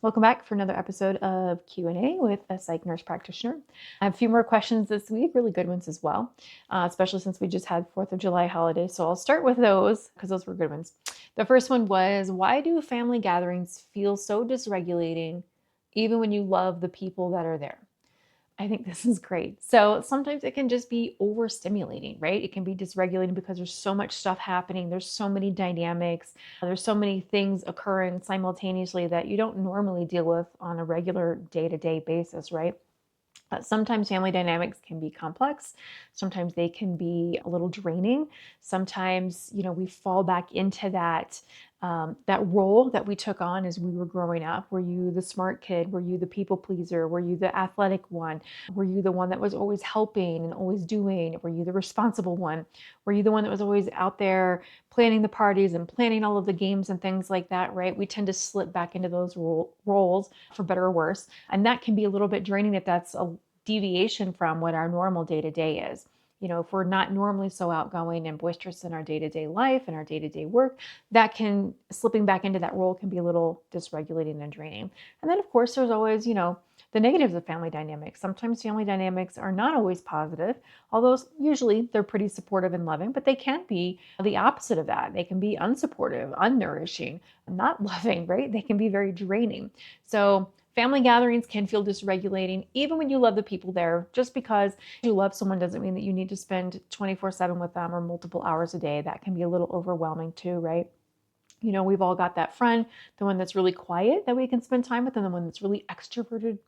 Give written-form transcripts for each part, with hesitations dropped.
Welcome back for another episode of Q&A with a psych nurse practitioner. I have a few more questions this week, really good ones as well, especially since we just had 4th of July holiday. So I'll start with those because those were good ones. The first one was, why do family gatherings feel so dysregulating even when you love the people that are there? I think this is great. So sometimes it can just be overstimulating, right? It can be dysregulating because there's so much stuff happening. There's so many dynamics. There's so many things occurring simultaneously that you don't normally deal with on a regular day-to-day basis, right? Sometimes family dynamics can be complex. Sometimes they can be a little draining. Sometimes, we fall back into that role that we took on as we were growing up. Were you the smart kid? Were you the people pleaser? Were you the athletic one? Were you the one that was always helping and always doing? Were you the responsible one? Were you the one that was always out there planning the parties and planning all of the games and things like that, right? We tend to slip back into those roles for better or worse. And that can be a little bit draining if that's a deviation from what our normal day-to-day is. If we're not normally so outgoing and boisterous in our day-to-day life and our day-to-day work, that can, slipping back into that role can be a little dysregulating and draining. And then of course there's always, the negatives of family dynamics. Sometimes family dynamics are not always positive, although usually they're pretty supportive and loving, but they can be the opposite of that. They can be unsupportive, unnourishing, not loving, right? They can be very draining. So family gatherings can feel dysregulating, even when you love the people there. Just because you love someone doesn't mean that you need to spend 24/7 with them or multiple hours a day. That can be a little overwhelming too, right? We've all got that friend, the one that's really quiet that we can spend time with, and the one that's really extroverted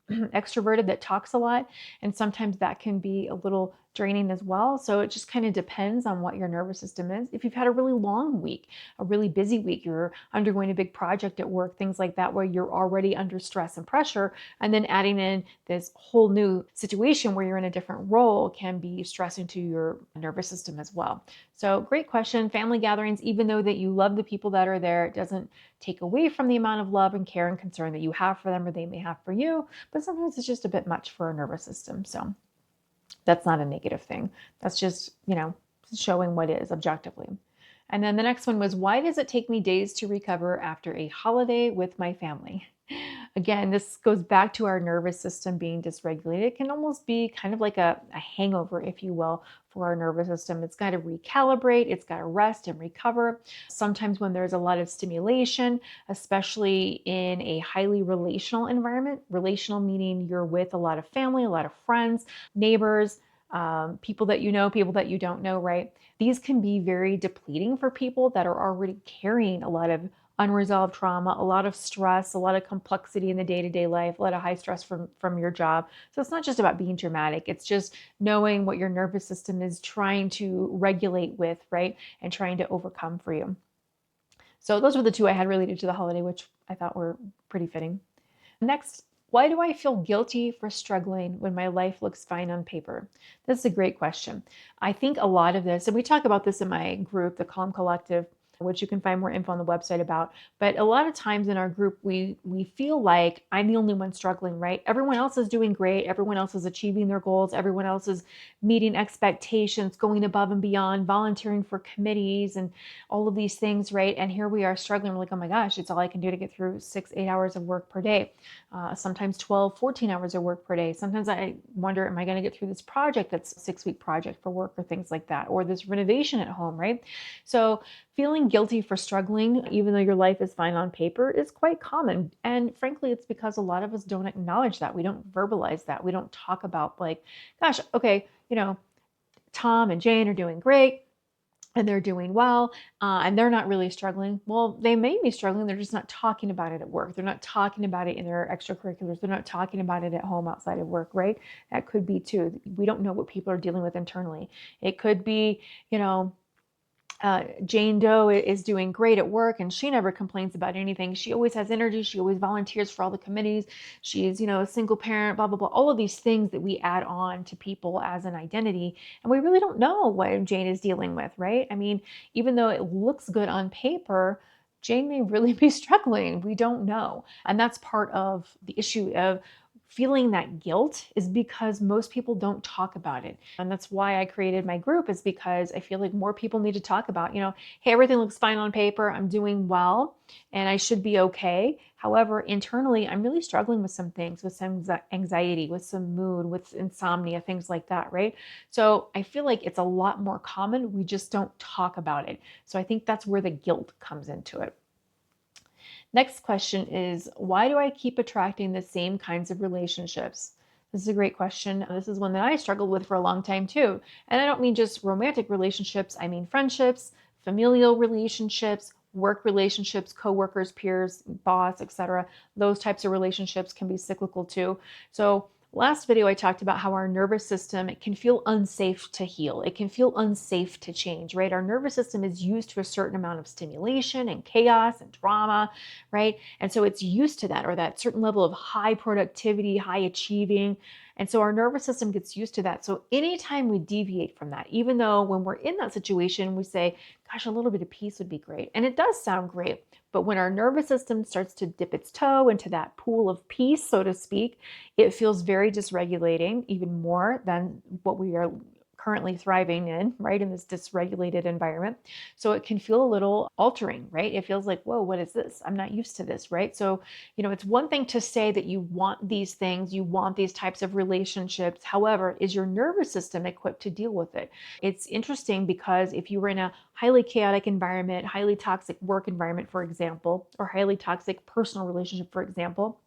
that talks a lot. And sometimes that can be a little draining as well. So it just kind of depends on what your nervous system is. If you've had a really long week, a really busy week, you're undergoing a big project at work, things like that, where you're already under stress and pressure, and then adding in this whole new situation where you're in a different role can be stressing to your nervous system as well. So great question. Family gatherings, even though that you love the people that are there, it doesn't take away from the amount of love and care and concern that you have for them or they may have for you. But sometimes it's just a bit much for our nervous system. So that's not a negative thing. That's just, showing what is objectively. And then the next one was, why does it take me days to recover after a holiday with my family? Again, this goes back to our nervous system being dysregulated. It can almost be kind of like a hangover, if you will, for our nervous system. It's got to recalibrate, it's got to rest and recover. Sometimes when there's a lot of stimulation, especially in a highly relational environment, relational meaning you're with a lot of family, a lot of friends, neighbors, people that you know, people that you don't know, right? These can be very depleting for people that are already carrying a lot of unresolved trauma, a lot of stress, a lot of complexity in the day-to-day life, a lot of high stress from your job. So it's not just about being dramatic. It's just knowing what your nervous system is trying to regulate with, right? And trying to overcome for you. So those were the two I had related to the holiday, which I thought were pretty fitting. Next, why do I feel guilty for struggling when my life looks fine on paper? That's a great question. I think a lot of this, and we talk about this in my group, the Calm Collective, which you can find more info on the website about. But a lot of times in our group, we feel like I'm the only one struggling, right? Everyone else is doing great. Everyone else is achieving their goals. Everyone else is meeting expectations, going above and beyond, volunteering for committees and all of these things, right? And here we are struggling. We're like, oh my gosh, it's all I can do to get through 6-8 hours of work per day. Sometimes 12-14 hours of work per day. Sometimes I wonder, am I going to get through this project that's a 6-week project for work or things like that, or this renovation at home, right? So feeling guilty for struggling, even though your life is fine on paper, is quite common. And frankly, it's because a lot of us don't acknowledge that. We don't verbalize that. We don't talk about like, gosh, okay, Tom and Jane are doing great and they're doing well, and they're not really struggling. Well, they may be struggling. They're just not talking about it at work. They're not talking about it in their extracurriculars. They're not talking about it at home outside of work, right? That could be too. We don't know what people are dealing with internally. It could be, Jane Doe is doing great at work and she never complains about anything. She always has energy. She always volunteers for all the committees. She's, a single parent, blah, blah, blah. All of these things that we add on to people as an identity. And we really don't know what Jane is dealing with, right? I mean, even though it looks good on paper, Jane may really be struggling. We don't know. And that's part of the issue of feeling that guilt is because most people don't talk about it. And that's why I created my group, is because I feel like more people need to talk about, hey, everything looks fine on paper. I'm doing well and I should be okay. However, internally, I'm really struggling with some things, with some anxiety, with some mood, with insomnia, things like that, right? So I feel like it's a lot more common. We just don't talk about it. So I think that's where the guilt comes into it. Next question is, why do I keep attracting the same kinds of relationships? This is a great question. This is one that I struggled with for a long time too. And I don't mean just romantic relationships. I mean friendships, familial relationships, work relationships, coworkers, peers, boss, etc. Those types of relationships can be cyclical too. So last video, I talked about how our nervous system, it can feel unsafe to heal. It can feel unsafe to change, right? Our nervous system is used to a certain amount of stimulation and chaos and drama, right? And so it's used to that, or that certain level of high productivity, high achieving. And so our nervous system gets used to that. So anytime we deviate from that, even though when we're in that situation, we say, gosh, a little bit of peace would be great. And it does sound great. But when our nervous system starts to dip its toe into that pool of peace, so to speak, it feels very dysregulating, even more than what we are currently thriving in, right? In this dysregulated environment. So it can feel a little altering, right? It feels like, whoa, what is this? I'm not used to this, right? So, it's one thing to say that you want these things, you want these types of relationships. However, is your nervous system equipped to deal with it? It's interesting because if you were in a highly chaotic environment, highly toxic work environment, for example, or highly toxic personal relationship, for example,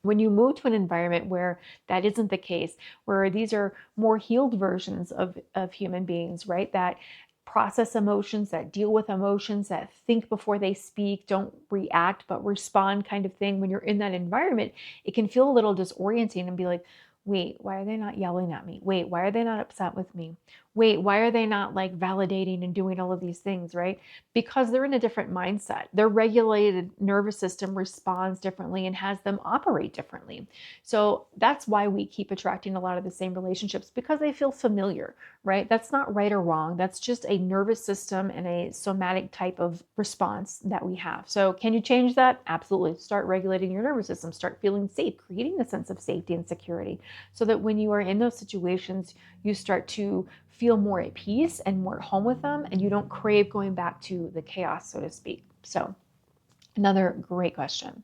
when you move to an environment where that isn't the case, where these are more healed versions of human beings, right? That process emotions, that deal with emotions, that think before they speak, don't react, but respond kind of thing. When you're in that environment, it can feel a little disorienting and be like, wait, why are they not yelling at me? Wait, why are they not upset with me? Wait, why are they not like validating and doing all of these things, right? Because they're in a different mindset. Their regulated nervous system responds differently and has them operate differently. So that's why we keep attracting a lot of the same relationships, because they feel familiar, right? That's not right or wrong. That's just a nervous system and a somatic type of response that we have. So can you change that? Absolutely. Start regulating your nervous system. Start feeling safe, creating a sense of safety and security, so that when you are in those situations, you start to feel more at peace and more at home with them, and you don't crave going back to the chaos, so to speak. So another great question.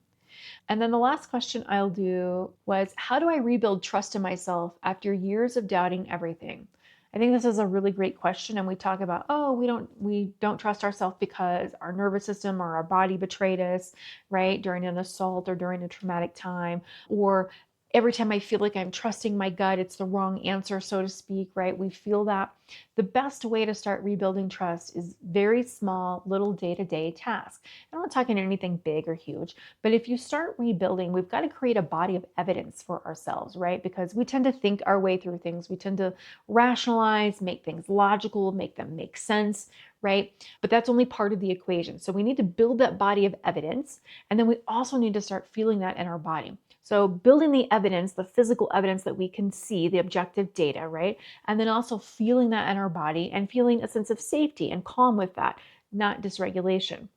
And then the last question I'll do was, how do I rebuild trust in myself after years of doubting everything? I think this is a really great question. And we talk about, oh, we don't trust ourselves because our nervous system or our body betrayed us, right? During an assault or during a traumatic time, or every time I feel like I'm trusting my gut, it's the wrong answer, so to speak, right? We feel that. The best way to start rebuilding trust is very small, little day-to-day tasks. I'm not talking anything big or huge, but if you start rebuilding, we've got to create a body of evidence for ourselves, right? Because we tend to think our way through things. We tend to rationalize, make things logical, make them make sense, right? But that's only part of the equation. So we need to build that body of evidence. And then we also need to start feeling that in our body. So building the evidence, the physical evidence that we can see, the objective data, right? And then also feeling that in our body and feeling a sense of safety and calm with that, not dysregulation.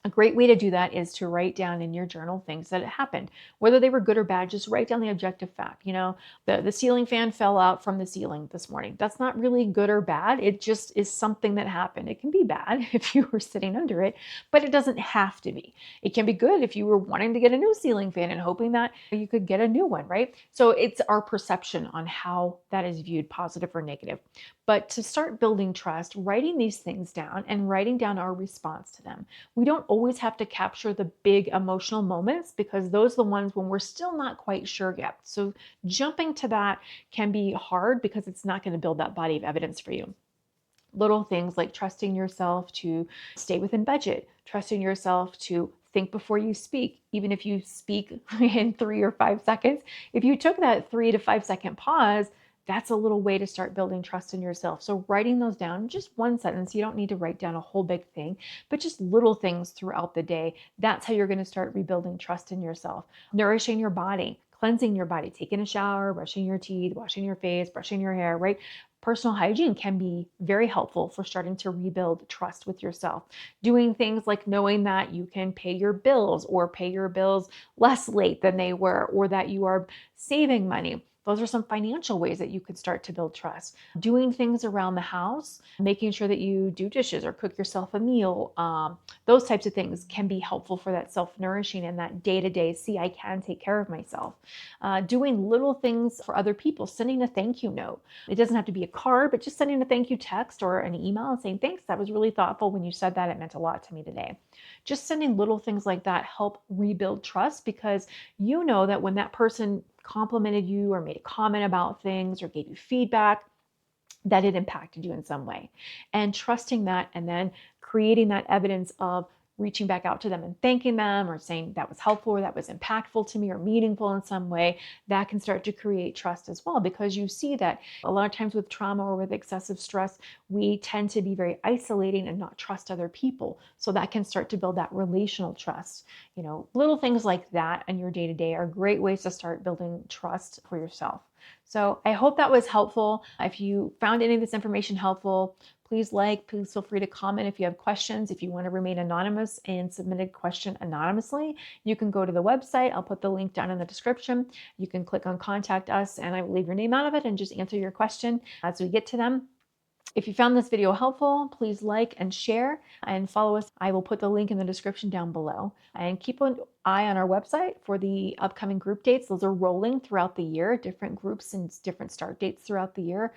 A great way to do that is to write down in your journal things that happened, whether they were good or bad. Just write down the objective fact. The ceiling fan fell out from the ceiling this morning. That's not really good or bad. It just is something that happened. It can be bad if you were sitting under it, but it doesn't have to be. It can be good if you were wanting to get a new ceiling fan and hoping that you could get a new one, right? So it's our perception on how that is viewed, positive or negative. But to start building trust, writing these things down and writing down our response to them. We don't always have to capture the big emotional moments, because those are the ones when we're still not quite sure yet. So jumping to that can be hard because it's not going to build that body of evidence for you. Little things like trusting yourself to stay within budget, trusting yourself to think before you speak, even if you speak in 3 or 5 seconds. If you took that 3 to 5 second pause, that's a little way to start building trust in yourself. So writing those down, just one sentence, you don't need to write down a whole big thing, but just little things throughout the day. That's how you're going to start rebuilding trust in yourself. Nourishing your body, cleansing your body, taking a shower, brushing your teeth, washing your face, brushing your hair, right? Personal hygiene can be very helpful for starting to rebuild trust with yourself. Doing things like knowing that you can pay your bills or pay your bills less late than they were, or that you are saving money. Those are some financial ways that you could start to build trust. Doing things around the house, making sure that you do dishes or cook yourself a meal, those types of things can be helpful for that self-nourishing and that day-to-day, see, I can take care of myself. Doing little things for other people, sending a thank you note. It doesn't have to be a card, but just sending a thank you text or an email and saying, thanks, that was really thoughtful when you said that. It meant a lot to me today. Just sending little things like that help rebuild trust, because you know that when that person complimented you or made a comment about things or gave you feedback, that it impacted you in some way. And trusting that, and then creating that evidence of reaching back out to them and thanking them, or saying that was helpful or that was impactful to me or meaningful in some way, that can start to create trust as well. Because you see that a lot of times with trauma or with excessive stress, we tend to be very isolating and not trust other people. So that can start to build that relational trust. Little things like that in your day-to-day are great ways to start building trust for yourself. So I hope that was helpful. If you found any of this information helpful, please feel free to comment if you have questions. If you want to remain anonymous and submit a question anonymously, you can go to the website. I'll put the link down in the description. You can click on contact us and I will leave your name out of it and just answer your question as we get to them. If you found this video helpful, please like and share and follow us. I will put the link in the description down below. And keep an eye on our website for the upcoming group dates. Those are rolling throughout the year, different groups and different start dates throughout the year.